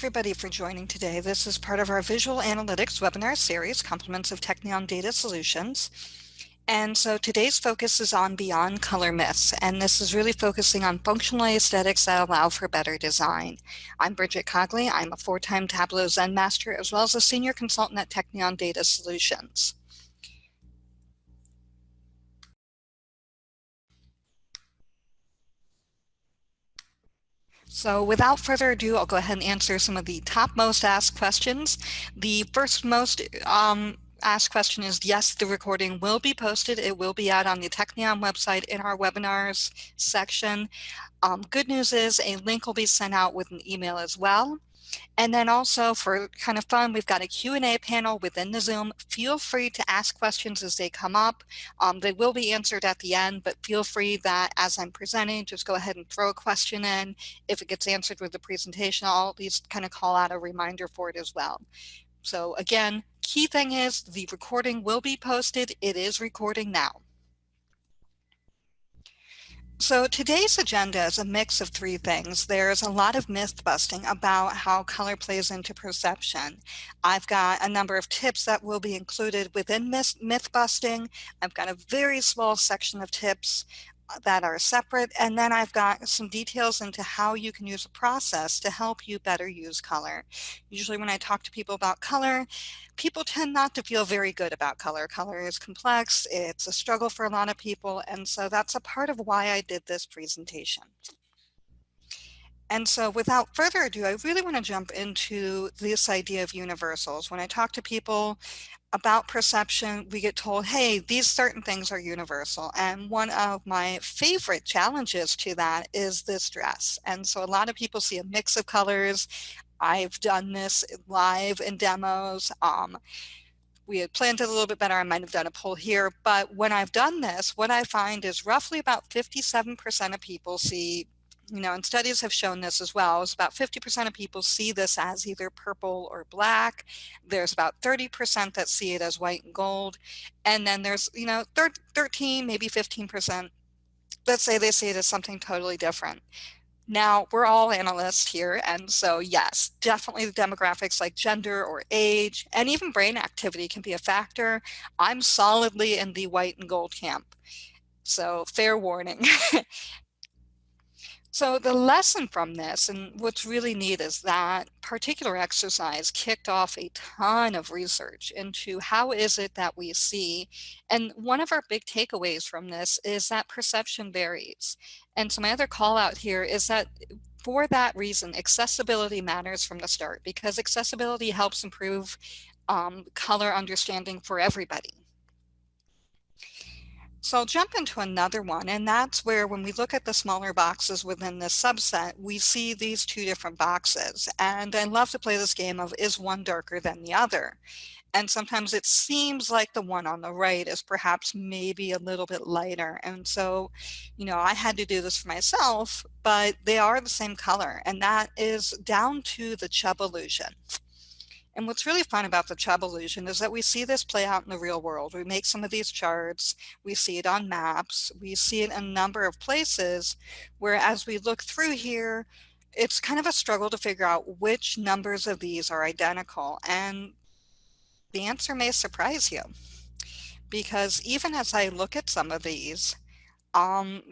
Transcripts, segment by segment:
everybody for joining today. This is part of our Visual Analytics webinar series, Complements of Technion Data Solutions. And so today's focus is on Beyond Color Myths, and this is really focusing on functional aesthetics that allow for better design. I'm Bridget Cogley. I'm a 4-time Tableau Zen Master, as well as a Senior Consultant at Technion Data Solutions. So without further ado, I'll go ahead and answer some of the top most asked questions. The first most asked question is, yes, the recording will be posted. It will be out on the Technion website in our webinars section. Good news is a link will be sent out with an email as well. And then also for kind of fun, we've got a Q&A panel within the Zoom. Feel free to ask questions as they come up. They will be answered at the end, but feel free that as I'm presenting, just go ahead and throw a question in. If it gets answered with the presentation, I'll at least kind of call out a reminder for it as well. So again, key thing is the recording will be posted. It is recording now. So today's agenda is a mix of three things. There's a lot of myth busting about how color plays into perception. I've got a number of tips that will be included within myth busting. I've got a very small section of tips that are separate, and then I've got some details into how you can use a process to help you better use color. Usually when I talk to people about color, people tend not to feel very good about color. Color is complex, it's a struggle for a lot of people, and so that's a part of why I did this presentation. And so without further ado, I really want to jump into this idea of universals. When I talk to people about perception, we get told, hey, these certain things are universal. And one of my favorite challenges to that is this dress. And so a lot of people see a mix of colors. I've done this live in demos. We had planned it a little bit better. I might have done a poll here. But when I've done this, what I find is roughly about 57% of people see, and studies have shown this as well, is about 50% of people see this as either purple or black. There's about 30% that see it as white and gold. And then there's, 13, maybe 15%, let's say they see it as something totally different. Now, we're all analysts here, and so yes, definitely the demographics like gender or age, and even brain activity can be a factor. I'm solidly in the white and gold camp, so fair warning. So the lesson from this, and what's really neat, is that particular exercise kicked off a ton of research into how is it that we see. And one of our big takeaways from this is that perception varies. And so my other call out here is that for that reason, accessibility matters from the start, because accessibility helps improve color understanding for everybody. So I'll jump into another one, and that's where when we look at the smaller boxes within this subset, we see these two different boxes. And I love to play this game of, is one darker than the other? And sometimes it seems like the one on the right is perhaps maybe a little bit lighter. And so, I had to do this for myself, but they are the same color, and that is down to the Chubb illusion. And what's really fun about the Chubb illusion is that we see this play out in the real world. We make some of these charts, we see it on maps, we see it in a number of places where as we look through here, it's kind of a struggle to figure out which numbers of these are identical. And the answer may surprise you, because even as I look at some of these,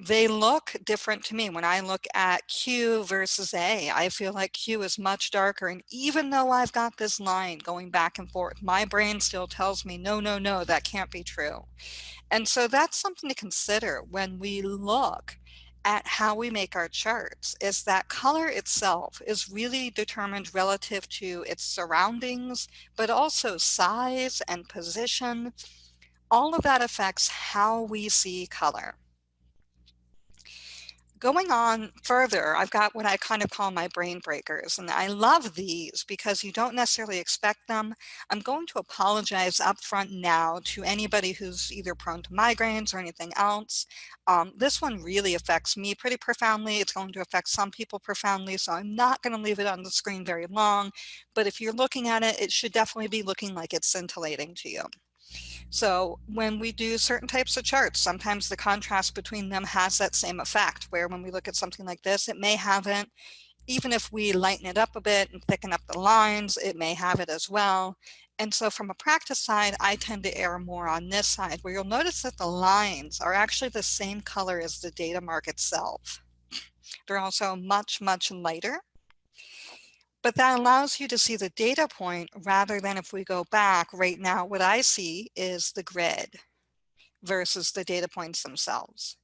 they look different to me. When I look at Q versus A, I feel like Q is much darker. And even though I've got this line going back and forth, my brain still tells me, no, no, no, that can't be true. And so that's something to consider when we look at how we make our charts, is that color itself is really determined relative to its surroundings, but also size and position. All of that affects how we see color. Going on further, I've got what I kind of call my brain breakers, and I love these because you don't necessarily expect them. I'm going to apologize up front now to anybody who's either prone to migraines or anything else. This one really affects me pretty profoundly. It's going to affect some people profoundly, so I'm not going to leave it on the screen very long, but if you're looking at it, it should definitely be looking like it's scintillating to you. So when we do certain types of charts, sometimes the contrast between them has that same effect, where when we look at something like this, it may have it even if we lighten it up a bit and thicken up the lines, it may have it as well. And so from a practice side, I tend to err more on this side, where you'll notice that the lines are actually the same color as the data mark itself. They're also much, much lighter. But that allows you to see the data point rather than if we go back right now, what I see is the grid versus the data points themselves.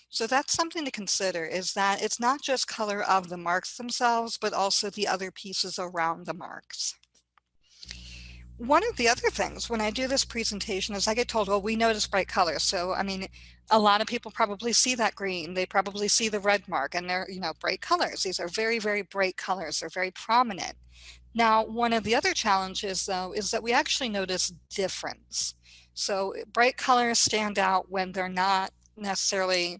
So that's something to consider, is that it's not just color of the marks themselves, but also the other pieces around the marks. One of the other things when I do this presentation is I get told, well, we notice bright colors. So, I mean, a lot of people probably see that green, they probably see the red mark, and they're, bright colors. These are very, very bright colors. They're very prominent. Now, one of the other challenges, though, is that we actually notice difference. So bright colors stand out when they're not necessarily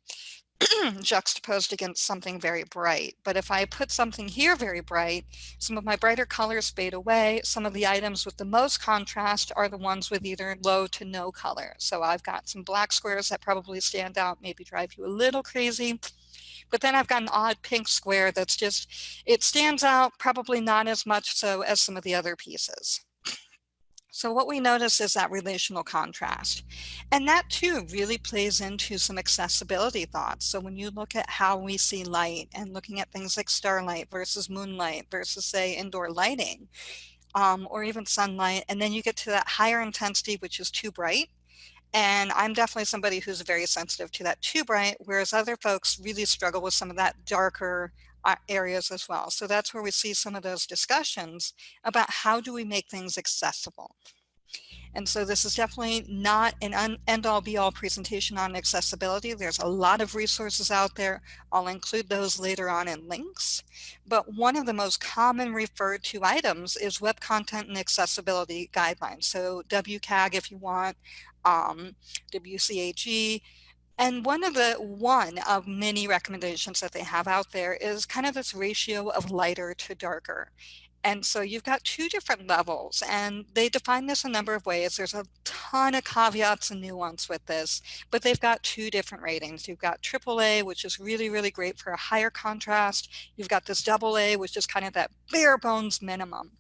juxtaposed against something very bright. But if I put something here very bright, some of my brighter colors fade away. Some of the items with the most contrast are the ones with either low to no color. So I've got some black squares that probably stand out, maybe drive you a little crazy. But then I've got an odd pink square that's just, it stands out, probably not as much so as some of the other pieces. So what we notice is that relational contrast. And that too really plays into some accessibility thoughts. So when you look at how we see light and looking at things like starlight versus moonlight versus, say, indoor lighting, or even sunlight, and then you get to that higher intensity, which is too bright. And I'm definitely somebody who's very sensitive to that too bright, whereas other folks really struggle with some of that darker areas as well. So that's where we see some of those discussions about how do we make things accessible. And so this is definitely not an end-all be-all presentation on accessibility. There's a lot of resources out there. I'll include those later on in links. But one of the most common referred to items is Web Content and Accessibility Guidelines. So WCAG if you want, WCAG. And one of many recommendations that they have out there is kind of this ratio of lighter to darker. And so you've got two different levels, and they define this a number of ways. There's a ton of caveats and nuance with this, but they've got two different ratings. You've got AAA, which is really, really great for a higher contrast. You've got this AA, which is kind of that bare bones minimum.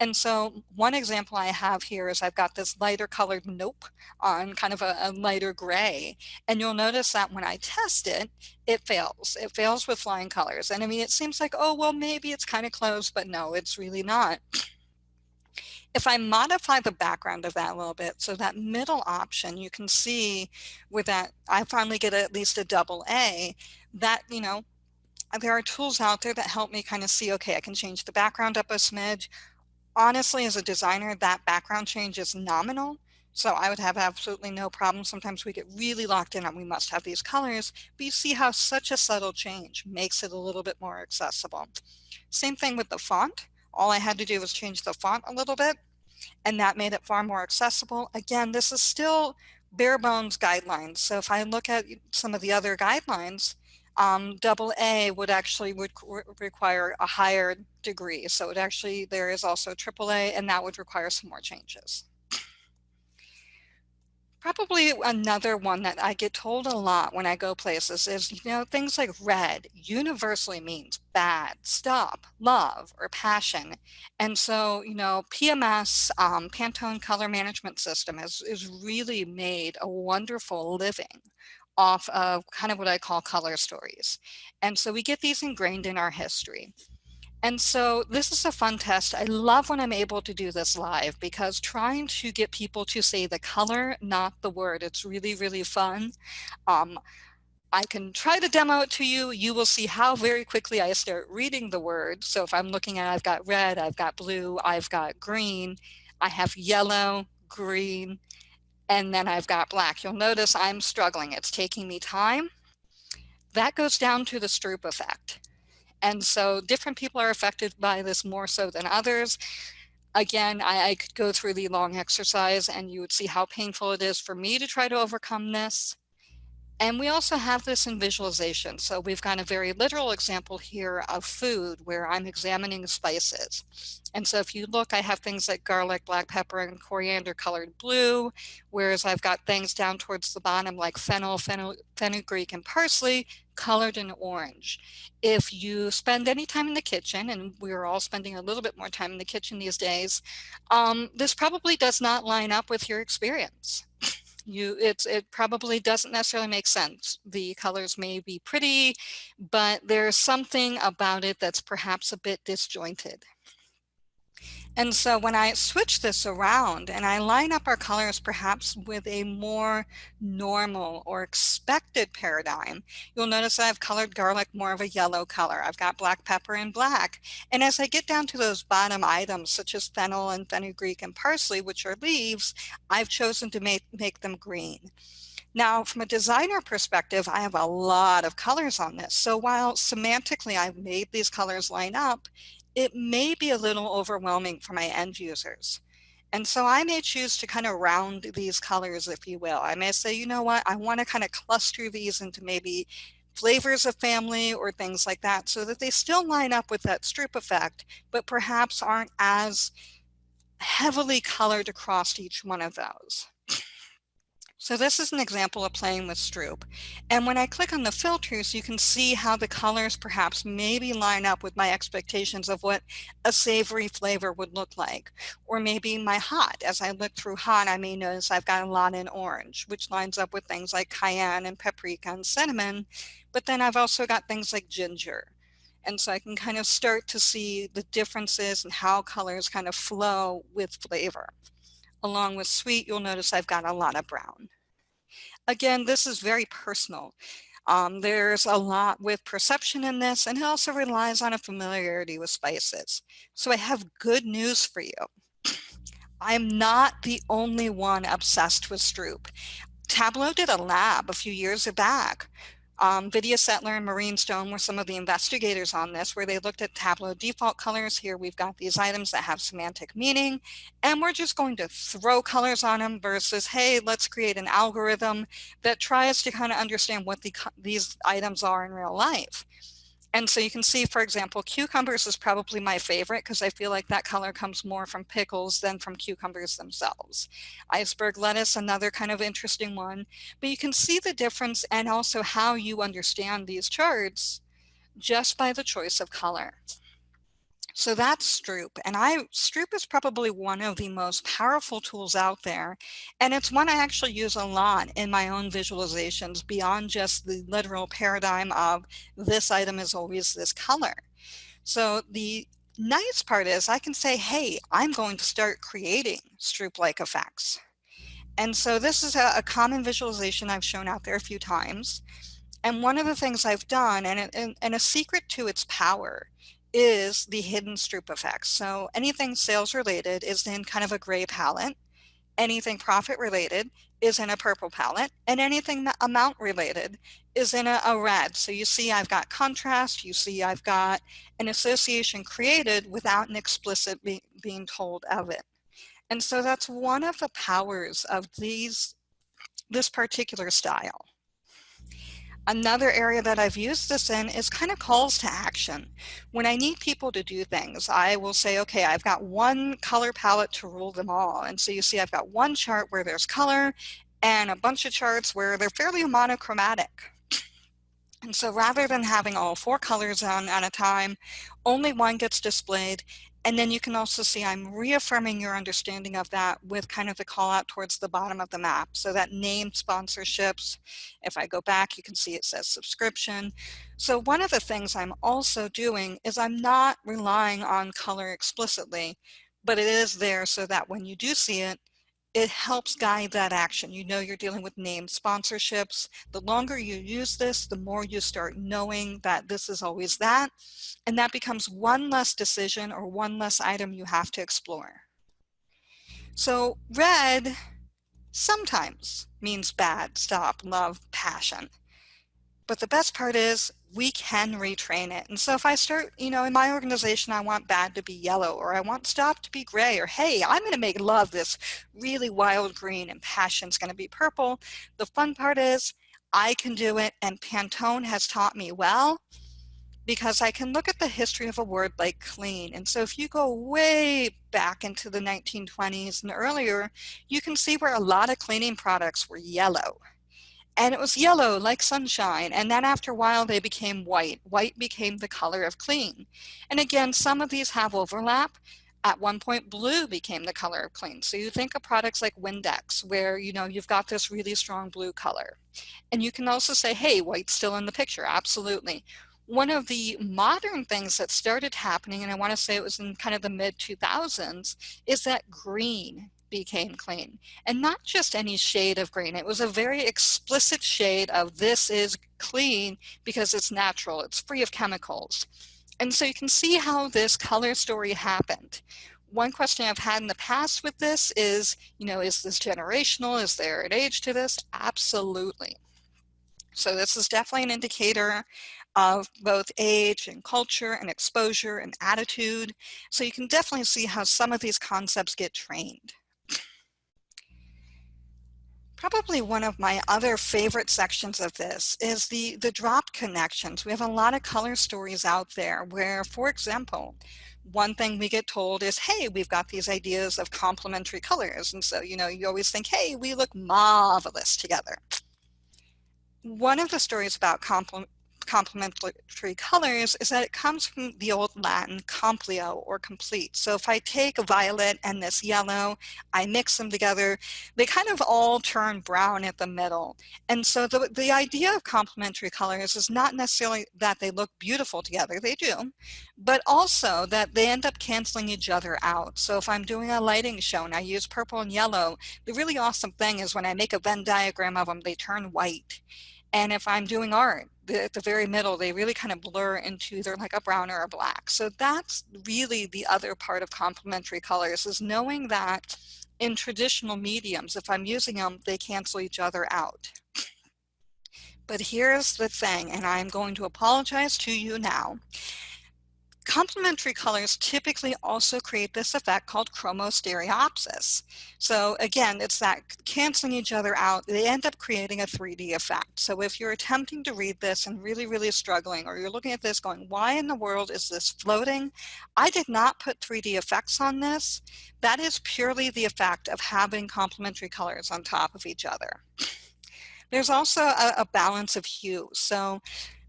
And so one example I have here is I've got this lighter colored nope on kind of a lighter gray. And you'll notice that when I test it, it fails. It fails with flying colors. And I mean, it seems like, oh, well, maybe it's kind of close, but no, it's really not. If I modify the background of that a little bit, so that middle option, you can see with that, I finally get at least a AA, that, there are tools out there that help me kind of see, okay, I can change the background up a smidge. Honestly, as a designer, that background change is nominal. So I would have absolutely no problem. Sometimes we get really locked in on we must have these colors, but you see how such a subtle change makes it a little bit more accessible. Same thing with the font. All I had to do was change the font a little bit, and that made it far more accessible. Again, this is still bare bones guidelines. So if I look at some of the other guidelines, AA would actually require a higher degree. So there is also AAA, and that would require some more changes. Probably another one that I get told a lot when I go places is, things like red universally means bad, stop, love, or passion. And so, PMS, Pantone Color Management System, is really made a wonderful living off of kind of what I call color stories. And so we get these ingrained in our history. And so this is a fun test. I love when I'm able to do this live, because trying to get people to say the color, not the word, it's really, really fun. I can try to demo it to you. You will see how very quickly I start reading the word. So if I'm looking at, I've got red, I've got blue, I've got green, I have yellow, green, and then I've got black. You'll notice I'm struggling. It's taking me time. That goes down to the Stroop effect. And so different people are affected by this more so than others. Again, I could go through the long exercise and you would see how painful it is for me to try to overcome this. And we also have this in visualization. So we've got a very literal example here of food where I'm examining spices. And so if you look, I have things like garlic, black pepper, and coriander colored blue, whereas I've got things down towards the bottom like fenugreek, and parsley colored in orange. If you spend any time in the kitchen, and we're all spending a little bit more time in the kitchen these days, this probably does not line up with your experience. It probably doesn't necessarily make sense. The colors may be pretty, but there's something about it that's perhaps a bit disjointed. And so when I switch this around and I line up our colors perhaps with a more normal or expected paradigm, you'll notice that I've colored garlic more of a yellow color. I've got black pepper in black. And as I get down to those bottom items, such as fennel and fenugreek and parsley, which are leaves, I've chosen to make them green. Now, from a designer perspective, I have a lot of colors on this. So while semantically I've made these colors line up, it may be a little overwhelming for my end users. And so I may choose to kind of round these colors, if you will. I may say, you know what, I want to kind of cluster these into maybe flavors of family or things like that so that they still line up with that Stroop effect, but perhaps aren't as heavily colored across each one of those. So this is an example of playing with Stroop. And when I click on the filters, you can see how the colors perhaps maybe line up with my expectations of what a savory flavor would look like. Or maybe my hot. As I look through hot, I may notice I've got a lot in orange, which lines up with things like cayenne and paprika and cinnamon. But then I've also got things like ginger. And so I can kind of start to see the differences and how colors kind of flow with flavor. Along with sweet, you'll notice I've got a lot of brown. Again, this is very personal. There's a lot with perception in this, and it also relies on a familiarity with spices. So I have good news for you. I'm not the only one obsessed with Stroop. Tableau did a lab a few years back. Vidya Settler and Maureen Stone were some of the investigators on this, where they looked at Tableau default colors. Here we've got these items that have semantic meaning, and we're just going to throw colors on them versus, hey, let's create an algorithm that tries to kind of understand what these items are in real life. And so you can see, for example, cucumbers is probably my favorite because I feel like that color comes more from pickles than from cucumbers themselves. Iceberg lettuce, another kind of interesting one. But you can see the difference and also how you understand these charts just by the choice of color. So that's Stroop, and Stroop is probably one of the most powerful tools out there, and it's one I actually use a lot in my own visualizations beyond just the literal paradigm of this item is always this color. So the nice part is I can say, hey, I'm going to start creating Stroop-like effects. And so this is a common visualization I've shown out there a few times. And one of the things I've done, and a secret to its power, is the hidden Stroop effects. So anything sales related is in kind of a gray palette. Anything profit related is in a purple palette. And anything amount related is in a red. So you see I've got contrast. You see I've got an association created without an explicit being told of it. And so that's one of the powers of this particular style. Another area that I've used this in is kind of calls to action. When I need people to do things, I will say, okay, I've got one color palette to rule them all. And so you see I've got one chart where there's color and a bunch of charts where they're fairly monochromatic. And so rather than having all four colors on at a time, only one gets displayed. And then you can also see I'm reaffirming your understanding of that with kind of the call out towards the bottom of the map. So that named sponsorships, if I go back, you can see it says subscription. So one of the things I'm also doing is I'm not relying on color explicitly, but it is there so that when you do see it, it helps guide that action. You know you're dealing with named sponsorships. The longer you use this, the more you start knowing that this is always that. And that becomes one less decision or one less item you have to explore. So red sometimes means bad, stop, love, passion. But the best part is we can retrain it. And so if I start, in my organization, I want bad to be yellow, or I want stop to be gray, or hey, I'm going to make love this really wild green and passion's going to be purple. The fun part is I can do it, and Pantone has taught me well, because I can look at the history of a word like clean. And so if you go way back into the 1920s and earlier, you can see where a lot of cleaning products were yellow. And it was yellow like sunshine. And then after a while, they became white. White became the color of clean. And again, some of these have overlap. At one point, blue became the color of clean. So you think of products like Windex, where you've got this really strong blue color. And you can also say, hey, white's still in the picture. Absolutely. One of the modern things that started happening, and I want to say it was in kind of the mid 2000s, is that green became clean. And not just any shade of green. It was a very explicit shade of this is clean because it's natural, it's free of chemicals. And so you can see how this color story happened. One question I've had in the past with this is, is this generational? Is there an age to this? Absolutely. So this is definitely an indicator of both age and culture and exposure and attitude. So you can definitely see how some of these concepts get trained. Probably one of my other favorite sections of this is the drop connections. We have a lot of color stories out there where, for example, one thing we get told is, hey, we've got these ideas of complementary colors. And so, you always think, hey, we look marvelous together. One of the stories about complementary colors is that it comes from the old Latin compleo, or complete. So if I take a violet and this yellow, I mix them together, they kind of all turn brown at the middle. And so the idea of complementary colors is not necessarily that they look beautiful together, they do, but also that they end up canceling each other out. So if I'm doing a lighting show and I use purple and yellow, the really awesome thing is when I make a Venn diagram of them, they turn white. And if I'm doing art, at the very middle, they really kind of blur into either like a brown or a black. So that's really the other part of complementary colors, is knowing that in traditional mediums, if I'm using them, they cancel each other out. But here's the thing, and I'm going to apologize to you now. Complementary colors typically also create this effect called chromostereopsis. So again, it's that canceling each other out. They end up creating a 3D effect. So if you're attempting to read this and really struggling, or you're looking at this going, why in the world is this floating? I did not put 3D effects on this. That is purely the effect of having complementary colors on top of each other. There's also a balance of hue. So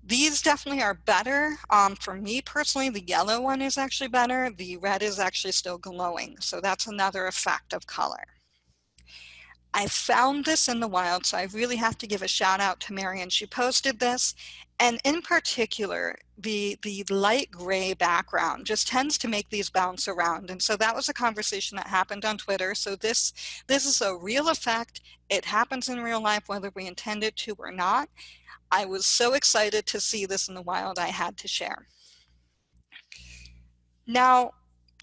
these definitely are better. For me personally, the yellow one is actually better. The red is actually still glowing. So that's another effect of color. I found this in the wild, so I really have to give a shout out to Marion. She posted this, and in particular, the light gray background just tends to make these bounce around. And so that was a conversation that happened on Twitter. So this is a real effect. It happens in real life, whether we intend it to or not. I was so excited to see this in the wild, I had to share. Now,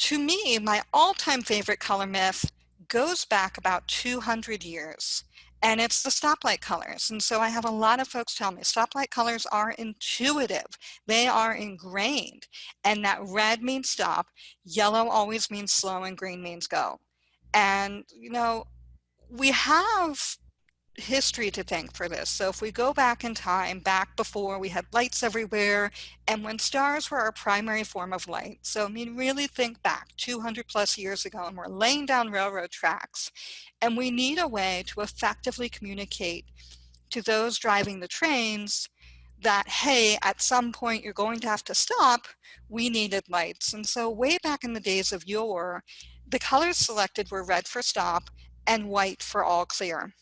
to me, my all-time favorite color myth goes back about 200 years, and it's the stoplight colors. And so I have a lot of folks tell me stoplight colors are intuitive. They are ingrained, and that red means stop, yellow always means slow, and green means go. And, we have history to thank for this. So if we go back in time, back before we had lights everywhere, and when stars were our primary form of light. So really think back 200 plus years ago, and we're laying down railroad tracks, and we need a way to effectively communicate to those driving the trains that, hey, at some point you're going to have to stop. We needed lights. And so way back in the days of yore, the colors selected were red for stop and white for all clear.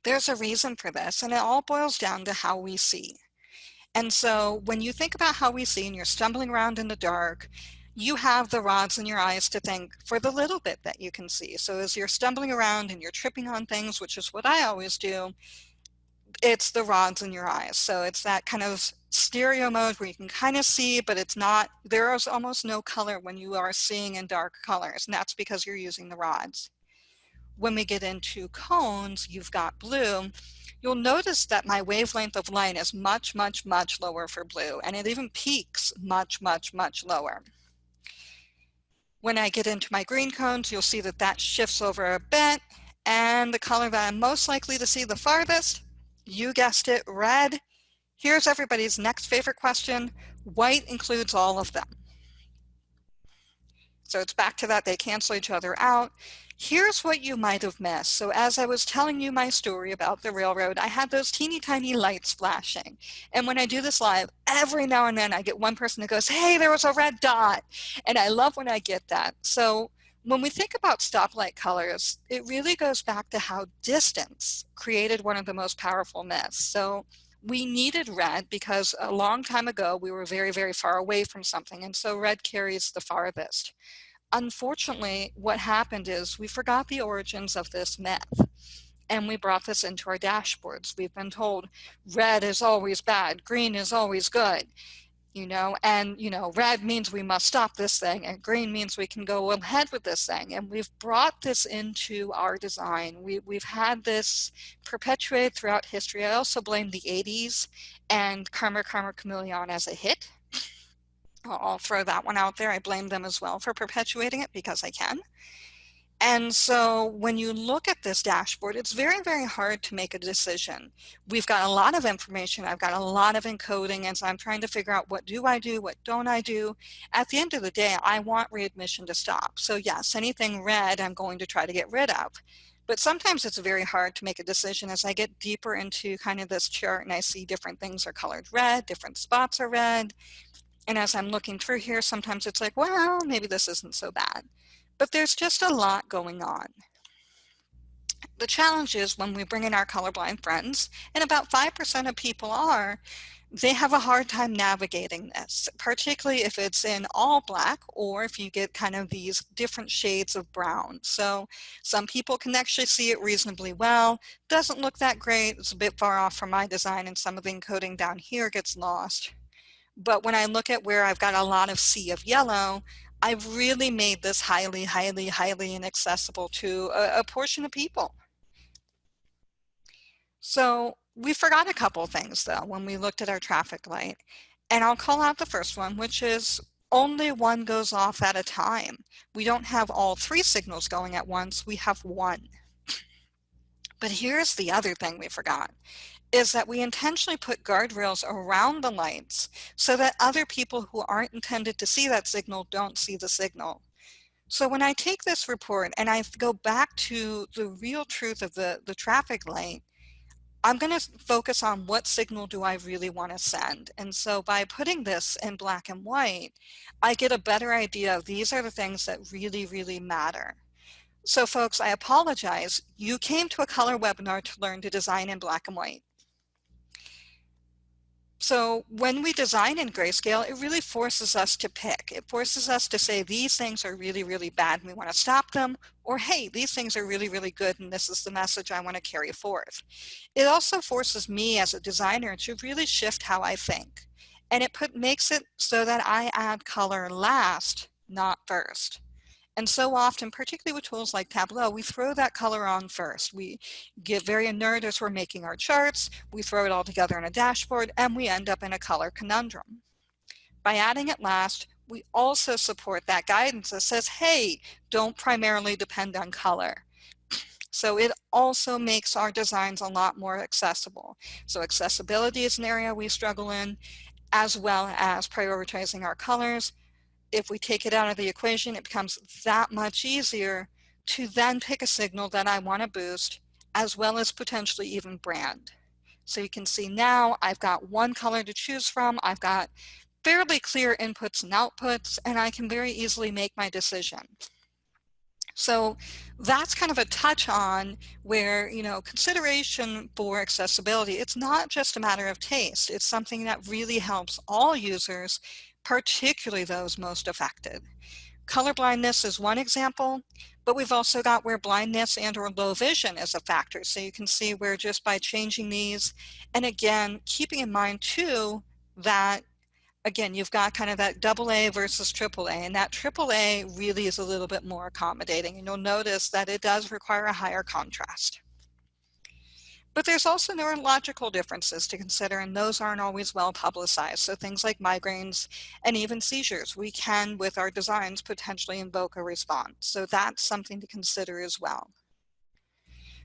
There's a reason for this, and it all boils down to how we see. And so when you think about how we see and you're stumbling around in the dark, you have the rods in your eyes to thank for the little bit that you can see. So as you're stumbling around and you're tripping on things, which is what I always do, it's the rods in your eyes. So it's that kind of stereo mode where you can kind of see, but it's not, there is almost no color when you are seeing in dark colors, and that's because you're using the rods. When we get into cones, you've got blue. You'll notice that my wavelength of light is much lower for blue, and it even peaks much lower. When I get into my green cones, you'll see that that shifts over a bit, and the color that I'm most likely to see the farthest You guessed it, red. Here's everybody's next favorite question. White includes all of them. So it's back to that, they cancel each other out. Here's what you might have missed. So as I was telling you my story about the railroad, I had those teeny tiny lights flashing. And when I do this live, every now and then I get one person that goes, hey, there was a red dot. And I love when I get that. So when we think about stoplight colors, it really goes back to how distance created one of the most powerful myths. So we needed red because a long time ago we were very, very far away from something. And so red carries the farthest. Unfortunately, what happened is we forgot the origins of this myth and we brought this into our dashboards. We've been told red is always bad, green is always good, and red means we must stop this thing and green means we can go ahead with this thing. And we've brought this into our design. We've had this perpetuated throughout history. I also blame the 80s and Karma Karma Chameleon as a hit. I'll throw that one out there. I blame them as well for perpetuating it because I can. And so when you look at this dashboard, it's very, very hard to make a decision. We've got a lot of information. I've got a lot of encoding, and so I'm trying to figure out what do I do, what don't I do. At the end of the day, I want readmission to stop. So yes, anything red, I'm going to try to get rid of. But sometimes it's very hard to make a decision as I get deeper into kind of this chart and I see different things are colored red, different spots are red. And as I'm looking through here, sometimes it's like, well, maybe this isn't so bad. But there's just a lot going on. The challenge is when we bring in our colorblind friends, and about 5% of people are, they have a hard time navigating this, particularly if it's in all black or if you get kind of these different shades of brown. So some people can actually see it reasonably well. Doesn't look that great. It's a bit far off from my design and some of the encoding down here gets lost. But when I look at where I've got a lot of sea of yellow, I've really made this highly, highly, highly inaccessible to a portion of people. So we forgot a couple things though when we looked at our traffic light. And I'll call out the first one, which is only one goes off at a time. We don't have all three signals going at once, we have one. But here's the other thing we forgot, is that we intentionally put guardrails around the lights so that other people who aren't intended to see that signal don't see the signal. So when I take this report and I go back to the real truth of the traffic light, I'm going to focus on what signal do I really want to send. And so by putting this in black and white, I get a better idea of these are the things that really, really matter. So folks, I apologize. You came to a color webinar to learn to design in black and white. So when we design in grayscale, it really forces us to pick. It forces us to say these things are really, really bad and we want to stop them, or hey, these things are really, really good and this is the message I want to carry forth. It also forces me as a designer to really shift how I think. And it makes it so that I add color last, not first. And so often, particularly with tools like Tableau, we throw that color on first. We get very inert as we're making our charts, we throw it all together in a dashboard, and we end up in a color conundrum. By adding it last, we also support that guidance that says, hey, don't primarily depend on color. So it also makes our designs a lot more accessible. So accessibility is an area we struggle in, as well as prioritizing our colors. If we take it out of the equation, it becomes that much easier to then pick a signal that I want to boost, as well as potentially even brand. So you can see now I've got one color to choose from. I've got fairly clear inputs and outputs, and I can very easily make my decision. So that's kind of a touch on where, consideration for accessibility, it's not just a matter of taste. It's something that really helps all users, particularly those most affected. Colorblindness is one example, but we've also got where blindness and or low vision is a factor. So you can see where just by changing these, and again, keeping in mind too, that again, you've got kind of that AA versus AAA, and that AAA really is a little bit more accommodating, and you'll notice that it does require a higher contrast. But there's also neurological differences to consider, and those aren't always well publicized. So things like migraines and even seizures, we can, with our designs, potentially invoke a response. So that's something to consider as well.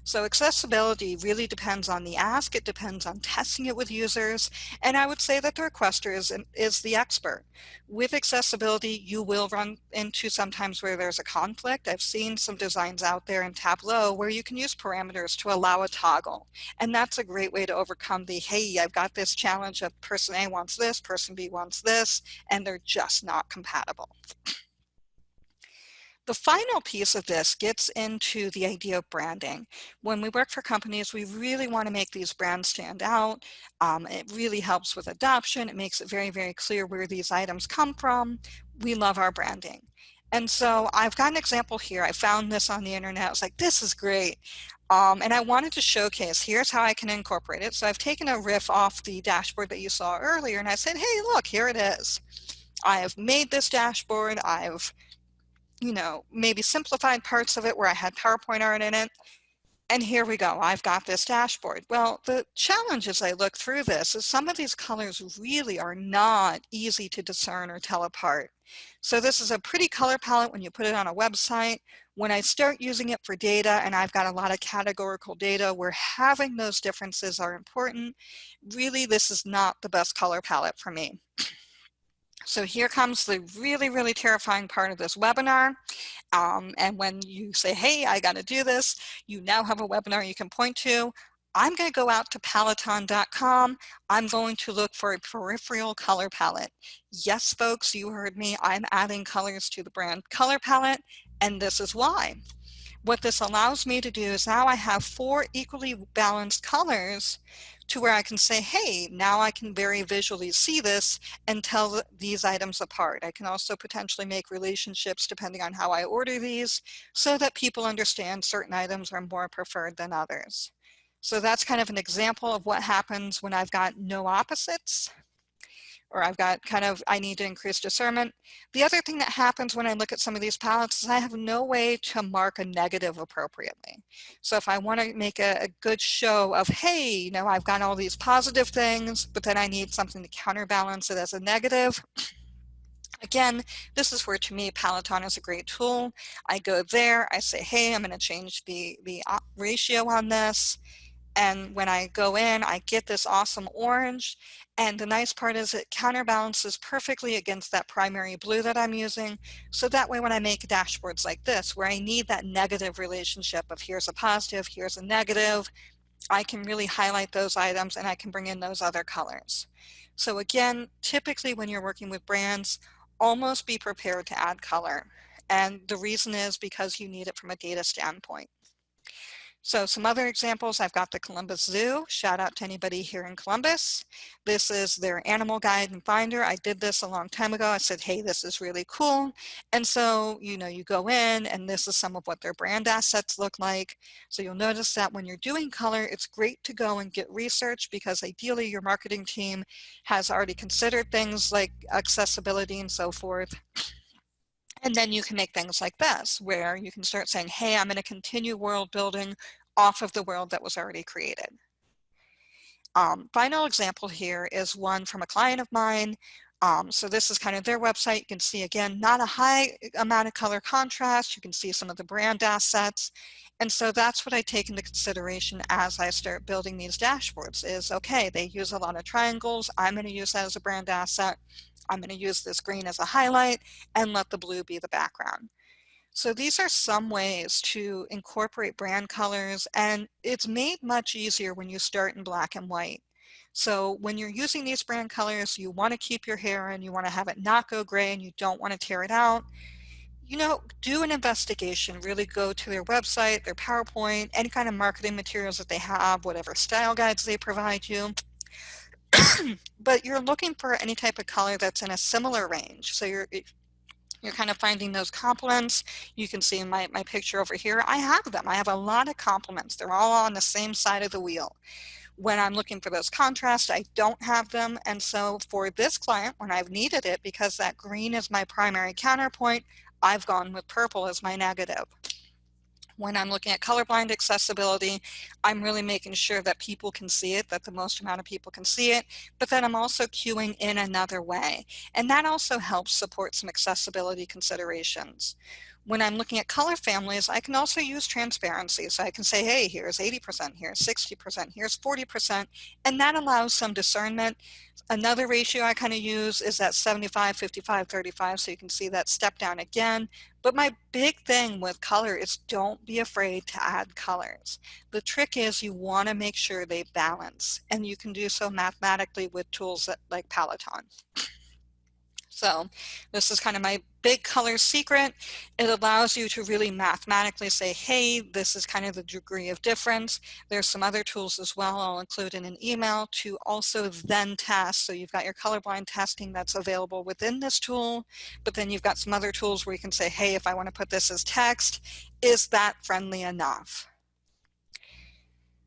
So accessibility really depends on the ask, it depends on testing it with users, and I would say that the requester is the expert. With accessibility, you will run into sometimes where there's a conflict. I've seen some designs out there in Tableau where you can use parameters to allow a toggle, and that's a great way to overcome the, hey, I've got this challenge of person A wants this, person B wants this, and they're just not compatible. The final piece of this gets into the idea of branding. When we work for companies, we really want to make these brands stand out. It really helps with adoption. It makes it very, very clear where these items come from. We love our branding. And so I've got an example here. I found this on the internet. I was like, this is great. And I wanted to showcase, here's how I can incorporate it. So I've taken a riff off the dashboard that you saw earlier, and I said, hey, look, here it is. I have made this dashboard. I've maybe simplified parts of it where I had PowerPoint art in it. And here we go, I've got this dashboard. Well, the challenge as I look through this is some of these colors really are not easy to discern or tell apart. So this is a pretty color palette when you put it on a website. When I start using it for data and I've got a lot of categorical data where having those differences are important, really this is not the best color palette for me. So here comes the really, really terrifying part of this webinar. And when you say, hey, I got to do this, you now have a webinar you can point to. I'm going to go out to Peloton.com. I'm going to look for a peripheral color palette. Yes, folks, you heard me. I'm adding colors to the brand color palette, and this is why. What this allows me to do is now I have 4 equally balanced colors to where I can say, hey, now I can very visually see this and tell these items apart. I can also potentially make relationships depending on how I order these so that people understand certain items are more preferred than others. So that's kind of an example of what happens when I've got no opposites, or I've got I need to increase discernment. The other thing that happens when I look at some of these palettes is I have no way to mark a negative appropriately. So if I want to make a good show of, hey, I've got all these positive things, but then I need something to counterbalance it as a negative. Again, this is where, to me, Peloton is a great tool. I go there, I say, hey, I'm going to change the ratio on this. And when I go in, I get this awesome orange. And the nice part is it counterbalances perfectly against that primary blue that I'm using. So that way, when I make dashboards like this, where I need that negative relationship of here's a positive, here's a negative, I can really highlight those items and I can bring in those other colors. So again, typically when you're working with brands, almost be prepared to add color. And the reason is because you need it from a data standpoint. So some other examples, I've got the Columbus Zoo. Shout out to anybody here in Columbus. This is their animal guide and finder. I did this a long time ago. I said, hey, this is really cool. And so, you go in and this is some of what their brand assets look like. So you'll notice that when you're doing color, it's great to go and get research because ideally your marketing team has already considered things like accessibility and so forth. And then you can make things like this, where you can start saying, hey, I'm going to continue world building off of the world that was already created. Final example here is one from a client of mine. So this is kind of their website. You can see, again, not a high amount of color contrast. You can see some of the brand assets. And so that's what I take into consideration as I start building these dashboards is, okay, they use a lot of triangles. I'm going to use that as a brand asset. I'm going to use this green as a highlight and let the blue be the background. So these are some ways to incorporate brand colors, and it's made much easier when you start in black and white. So when you're using these brand colors, you want to keep your hair in, you want to have it not go gray, and you don't want to tear it out. Do an investigation, really go to their website, their PowerPoint, any kind of marketing materials that they have, whatever style guides they provide you. But you're looking for any type of color that's in a similar range. So you're kind of finding those complements. You can see in my picture over here, I have them. I have a lot of complements. They're all on the same side of the wheel. When I'm looking for those contrasts, I don't have them. And so for this client, when I've needed it, because that green is my primary counterpoint, I've gone with purple as my negative. When I'm looking at colorblind accessibility, I'm really making sure that people can see it, that the most amount of people can see it, but then I'm also cueing in another way. And that also helps support some accessibility considerations. When I'm looking at color families, I can also use transparency. So I can say, hey, here's 80%, here's 60%, here's 40%, and that allows some discernment. Another ratio I kind of use is that 75, 55, 35, so you can see that step down again. But my big thing with color is don't be afraid to add colors. The trick is you want to make sure they balance, and you can do so mathematically with tools like Peloton. So this is kind of my big color secret. It allows you to really mathematically say, hey, this is kind of the degree of difference. There's some other tools as well I'll include in an email to also then test. So you've got your colorblind testing that's available within this tool, but then you've got some other tools where you can say, hey, if I want to put this as text, is that friendly enough?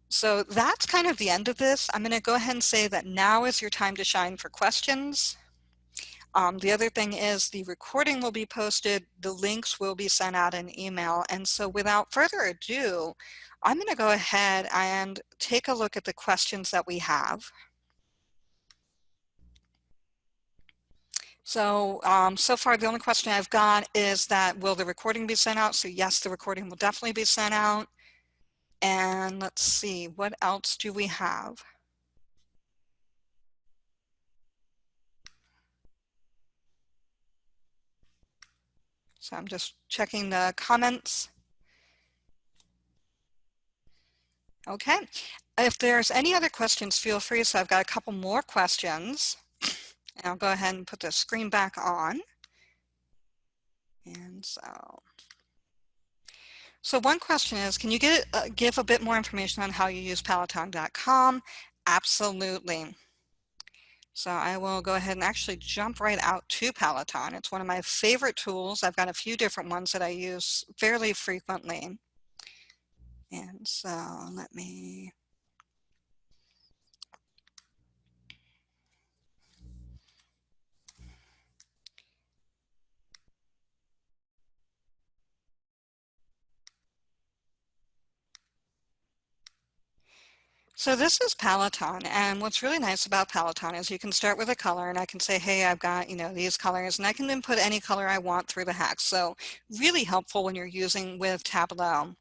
So that's kind of the end of this. I'm going to go ahead and say that now is your time to shine for questions. The other thing is the recording will be posted, the links will be sent out in email, and so without further ado, I'm going to go ahead and take a look at the questions that we have. So, so far the only question I've got is that will the recording be sent out? So yes, the recording will definitely be sent out. And let's see, what else do we have? So I'm just checking the comments. Okay, if there's any other questions, feel free. So I've got a couple more questions. And I'll go ahead and put the screen back on. And so one question is, can you give a bit more information on how you use Peloton.com? Absolutely. So I will go ahead and actually jump right out to Peloton. It's one of my favorite tools. I've got a few different ones that I use fairly frequently. And so let me So this is Peloton, and what's really nice about Peloton is you can start with a color, and I can say, hey, I've got, these colors, and I can input any color I want through the hex. So really helpful when you're using with Tableau,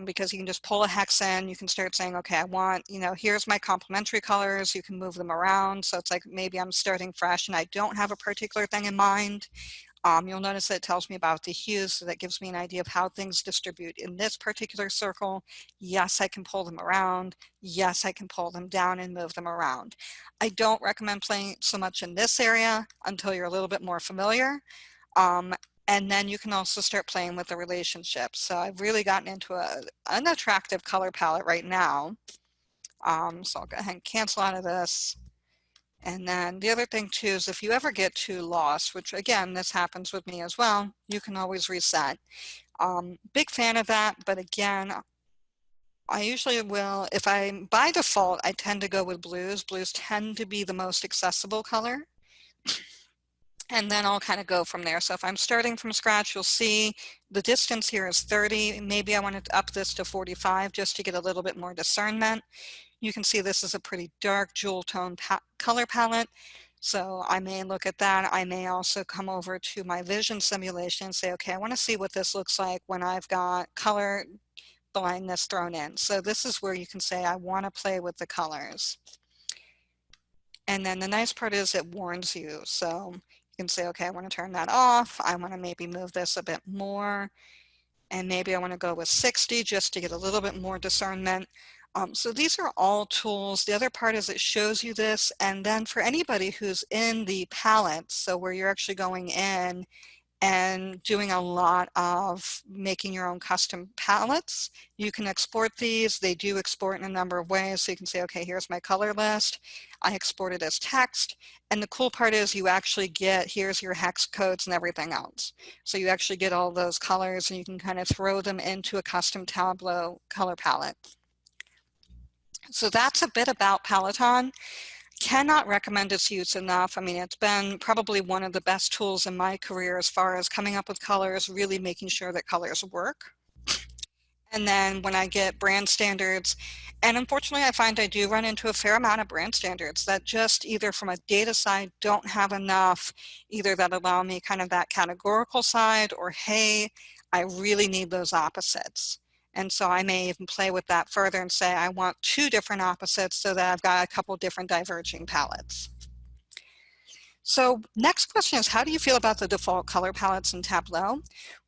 because you can just pull a hex in, you can start saying, okay, I want, here's my complementary colors, you can move them around. So it's like maybe I'm starting fresh and I don't have a particular thing in mind. You'll notice that it tells me about the hues, so that gives me an idea of how things distribute in this particular circle. Yes, I can pull them around. Yes, I can pull them down and move them around. I don't recommend playing so much in this area until you're a little bit more familiar. And then you can also start playing with the relationships. So I've really gotten into an attractive color palette right now. So I'll go ahead and cancel out of this. And then the other thing too is if you ever get too lost, which again, this happens with me as well, you can always reset. Big fan of that, but again, I usually will, if by default, I tend to go with blues. Blues tend to be the most accessible color. And then I'll kind of go from there. So if I'm starting from scratch, you'll see the distance here is 30. Maybe I want to up this to 45 just to get a little bit more discernment. You can see this is a pretty dark jewel tone color palette. So I may look at that. I may also come over to my vision simulation and say, okay, I want to see what this looks like when I've got color blindness thrown in. So this is where you can say, I want to play with the colors. And then the nice part is it warns you. So you can say, okay, I want to turn that off. I want to maybe move this a bit more. And maybe I want to go with 60 just to get a little bit more discernment. So these are all tools. The other part is it shows you this. And then for anybody who's in the palette, so where you're actually going in and doing a lot of making your own custom palettes, you can export these. They do export in a number of ways. So you can say, okay, here's my color list. I export it as text. And the cool part is you actually get, here's your hex codes and everything else. So you actually get all those colors and you can kind of throw them into a custom Tableau color palette. So that's a bit about Peloton. Cannot recommend its use enough. I mean, it's been probably one of the best tools in my career as far as coming up with colors, really making sure that colors work. And then when I get brand standards, and unfortunately I find I do run into a fair amount of brand standards that just either from a data side don't have enough, either that allow me kind of that categorical side, or hey, I really need those opposites. And so I may even play with that further and say I want two different opposites so that I've got a couple different diverging palettes. So next question is, how do you feel about the default color palettes in Tableau?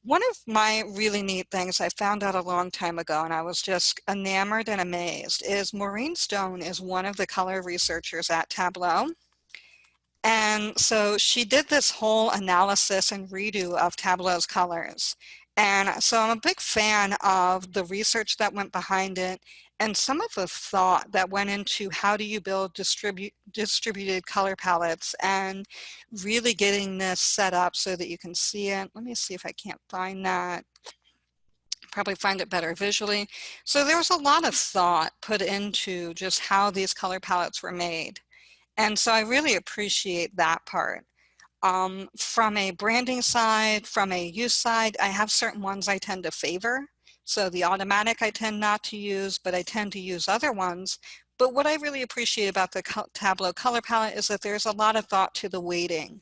One of my really neat things I found out a long time ago, and I was just enamored and amazed, is Maureen Stone is one of the color researchers at Tableau. And so she did this whole analysis and redo of Tableau's colors. And so I'm a big fan of the research that went behind it and some of the thought that went into how do you build distributed color palettes and really getting this set up so that you can see it. Let me see if I can't find that. Probably find it better visually. So there was a lot of thought put into just how these color palettes were made. And so I really appreciate that part. From a branding side, from a use side, I have certain ones I tend to favor. So the automatic I tend not to use, but I tend to use other ones. But what I really appreciate about the Tableau color palette is that there's a lot of thought to the weighting.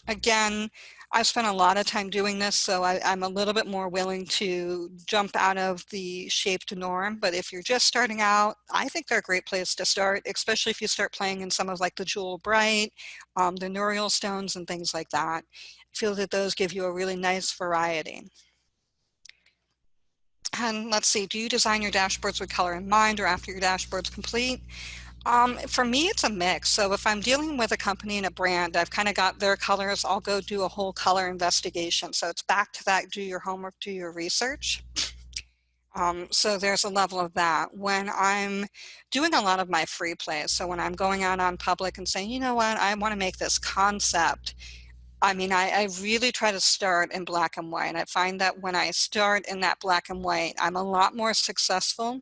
Again, I've spent a lot of time doing this, so I'm a little bit more willing to jump out of the shaped norm. But if you're just starting out, I think they're a great place to start, especially if you start playing in some of like the Jewel Bright, the Nuriel stones and things like that. I feel that those give you a really nice variety. And let's see, do you design your dashboards with color in mind or after your dashboard's complete? For me, it's a mix. So if I'm dealing with a company and a brand, I've kind of got their colors, I'll go do a whole color investigation. So it's back to that, do your homework, do your research. So there's a level of that. When I'm doing a lot of my free plays, so when I'm going out on public and saying, you know what, I want to make this concept, I mean, I really try to start in black and white. I find that when I start in that black and white, I'm a lot more successful.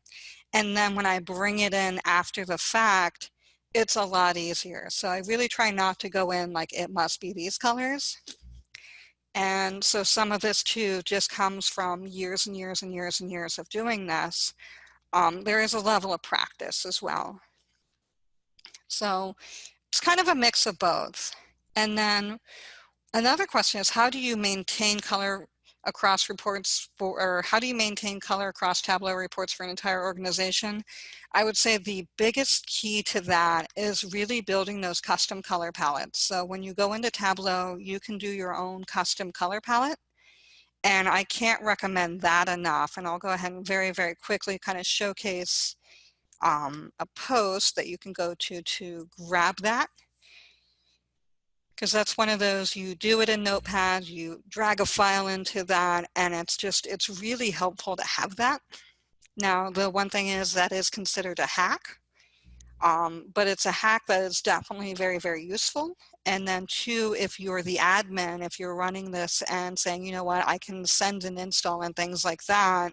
And then when I bring it in after the fact, it's a lot easier. So I really try not to go in like it must be these colors. And so some of this too just comes from years and years and years and years of doing this. There is a level of practice as well. So it's kind of a mix of both. And then another question is, how do you maintain color across reports for, or how do you maintain color across Tableau reports for an entire organization? I would say the biggest key to that is really building those custom color palettes. So when you go into Tableau, you can do your own custom color palette. And I can't recommend that enough. And I'll go ahead and very, very quickly kind of showcase a post that you can go to grab that. Because that's one of those, you do it in Notepad, you drag a file into that, and it's really helpful to have that. Now, the one thing is that is considered a hack, but it's a hack that is definitely very, very useful. And then two, if you're the admin, if you're running this and saying, you know what, I can send an install and things like that,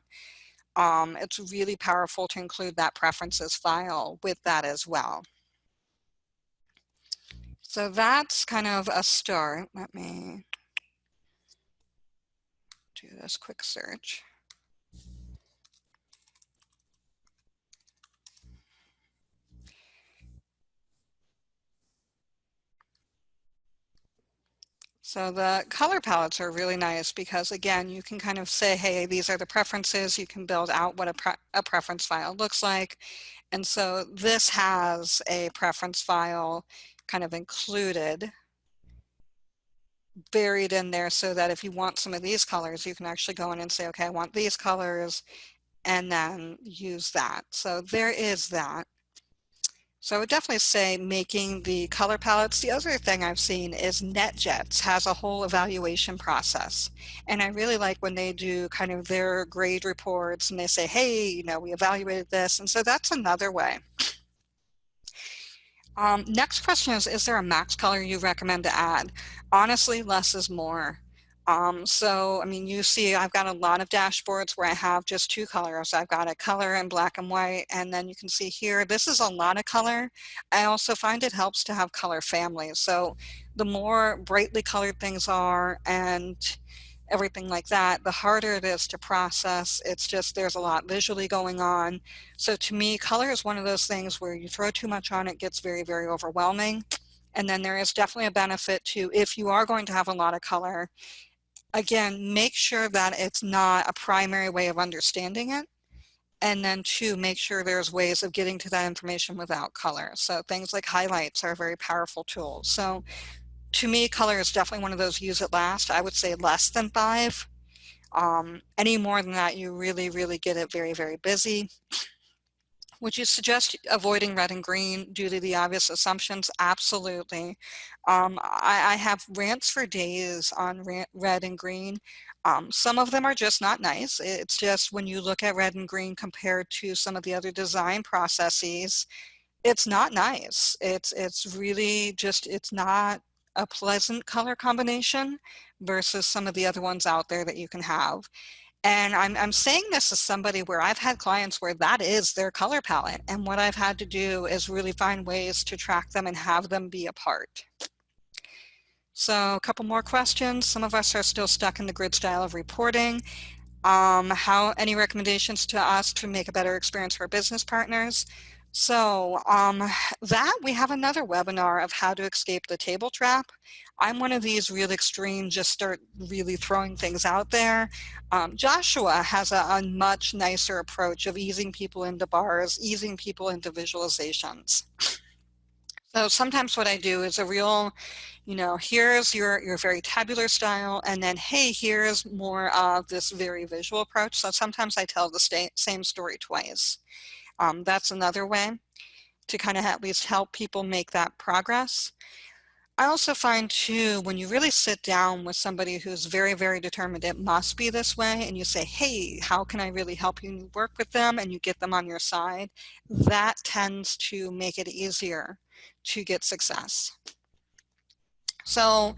it's really powerful to include that preferences file with that as well. So that's kind of a start. Let me do this quick search. So the color palettes are really nice because, again, you can kind of say, hey, these are the preferences. You can build out what a preference file looks like. And so this has a preference file kind of included, buried in there, so that if you want some of these colors, you can actually go in and say, okay, I want these colors, and then use that. So there is that. So I would definitely say making the color palettes. The other thing I've seen is NetJets has a whole evaluation process. And I really like when they do kind of their grade reports and they say, hey, you know, we evaluated this. And so that's another way. Next question is there a max color you recommend to add? Honestly, less is more. So, I mean, you see, I've got a lot of dashboards where I have just two colors. I've got a color in black and white, and then you can see here, this is a lot of color. I also find it helps to have color families. So the more brightly colored things are, and everything like that, the harder it is to process. It's just there's a lot visually going on. So to me, color is one of those things where you throw too much on it, gets very, very overwhelming. And then there is definitely a benefit to, if you are going to have a lot of color, again, make sure that it's not a primary way of understanding it. And then two, make sure there's ways of getting to that information without color. So things like highlights are a very powerful tool. So to me, color is definitely one of those use it last. I would say less than 5. Any more than that, you really, really get it very, very busy. Would you suggest avoiding red and green due to the obvious assumptions? Absolutely. I have rants for days on red and green. Some of them are just not nice. It's just when you look at red and green compared to some of the other design processes, it's not nice. It's really just, it's not a pleasant color combination versus some of the other ones out there that you can have. And I'm saying this as somebody where I've had clients where that is their color palette. And what I've had to do is really find ways to track them and have them be apart. So a couple more questions. Some of us are still stuck in the grid style of reporting. Any recommendations to us to make a better experience for our business partners? So that we have another webinar of how to escape the table trap. I'm one of these real extreme, just start really throwing things out there. Joshua has a much nicer approach of easing people into bars, easing people into visualizations. So sometimes what I do is a real, here's your very tabular style, and then, hey, here's more of this very visual approach. So sometimes I tell the same story twice. That's another way to kind of at least help people make that progress. I also find too, when you really sit down with somebody who's very, very determined it must be this way, and you say, hey, how can I really help you? And you work with them and you get them on your side, that tends to make it easier to get success. So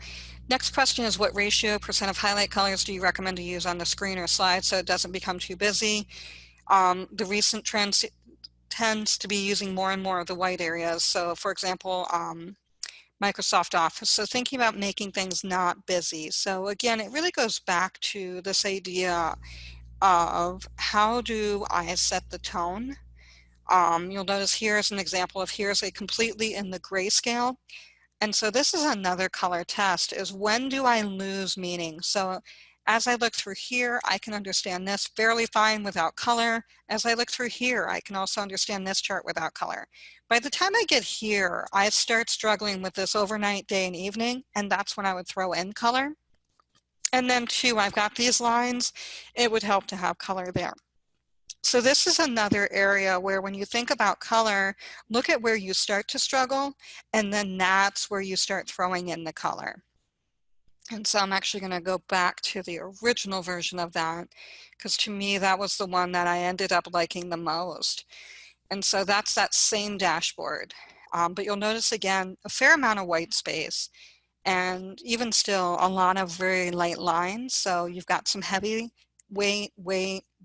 next question is, what ratio % of highlight colors do you recommend to use on the screen or slide so it doesn't become too busy? The recent trend tends to be using more and more of the white areas. So for example, Microsoft Office. So thinking about making things not busy. So again, it really goes back to this idea of how do I set the tone? You'll notice here is an example of here's a completely in the grayscale. And so this is another color test, is when do I lose meaning? So as I look through here, I can understand this fairly fine without color. As I look through here, I can also understand this chart without color. By the time I get here, I start struggling with this overnight, day, and evening, and that's when I would throw in color. And then two, I've got these lines. It would help to have color there. So this is another area where when you think about color, look at where you start to struggle, and then that's where you start throwing in the color. And so I'm actually going to go back to the original version of that, because to me, that was the one that I ended up liking the most. And so that's that same dashboard. But you'll notice again, a fair amount of white space, and even still a lot of very light lines. So you've got some heavy weight,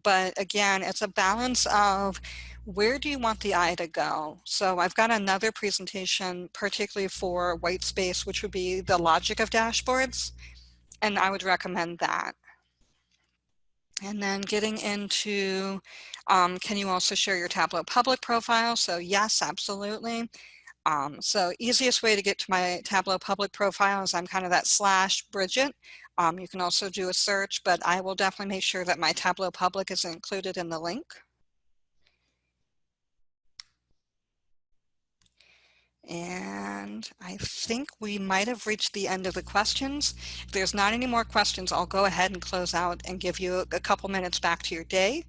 but again, it's a balance of where do you want the eye to go? So I've got another presentation, particularly for white space, which would be the logic of dashboards, and I would recommend that. And then getting into, can you also share your Tableau public profile? So yes, absolutely. So easiest way to get to my Tableau public profile is I'm kind of that /Bridget. You can also do a search, but I will definitely make sure that my Tableau public is included in the link. And I think we might have reached the end of the questions. If there's not any more questions, I'll go ahead and close out and give you a couple minutes back to your day.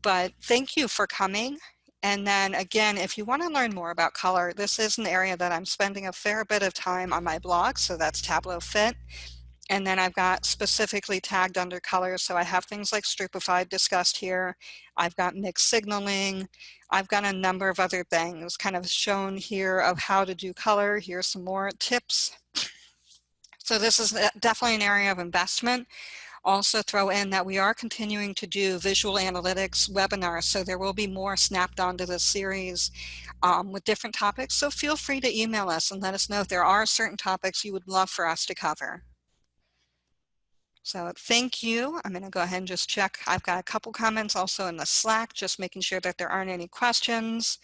But thank you for coming. And then again, if you want to learn more about color, this is an area that I'm spending a fair bit of time on my blog. So that's Tableau Fit. And then I've got specifically tagged under colors. So I have things like Strupified discussed here. I've got mixed signaling. I've got a number of other things kind of shown here of how to do color. Here's some more tips. So this is definitely an area of investment. Also throw in that we are continuing to do visual analytics webinars. So there will be more snapped onto this series with different topics. So feel free to email us and let us know if there are certain topics you would love for us to cover. So thank you. I'm going to go ahead and just check. I've got a couple comments also in the Slack, just making sure that there aren't any questions.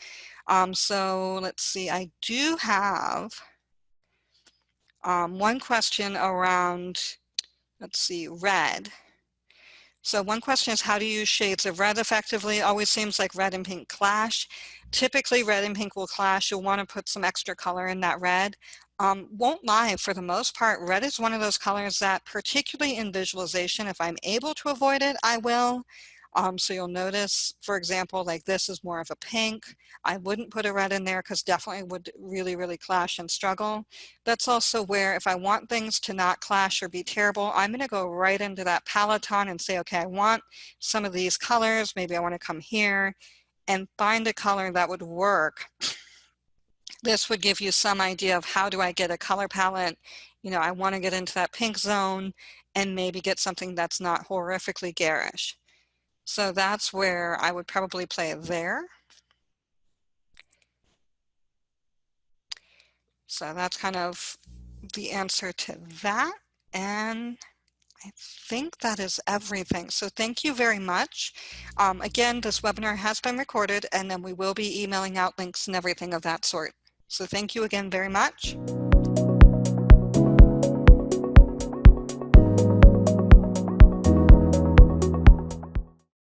So let's see, I do have one question around, let's see, red. So one question is, how do you use shades of red effectively? Always seems like red and pink clash. Typically red and pink will clash. You'll want to put some extra color in that red. Won't lie, for the most part, red is one of those colors that, particularly in visualization, if I'm able to avoid it, I will. So you'll notice, for example, like this is more of a pink. I wouldn't put a red in there because definitely would really, really clash and struggle. That's also where if I want things to not clash or be terrible, I'm going to go right into that Peloton and say, okay, I want some of these colors. Maybe I want to come here and find a color that would work. This would give you some idea of how do I get a color palette. You know, I want to get into that pink zone and maybe get something that's not horrifically garish. So that's where I would probably play it there. So that's kind of the answer to that. And I think that is everything. So thank you very much. Again, this webinar has been recorded, and then we will be emailing out links and everything of that sort. So thank you again very much.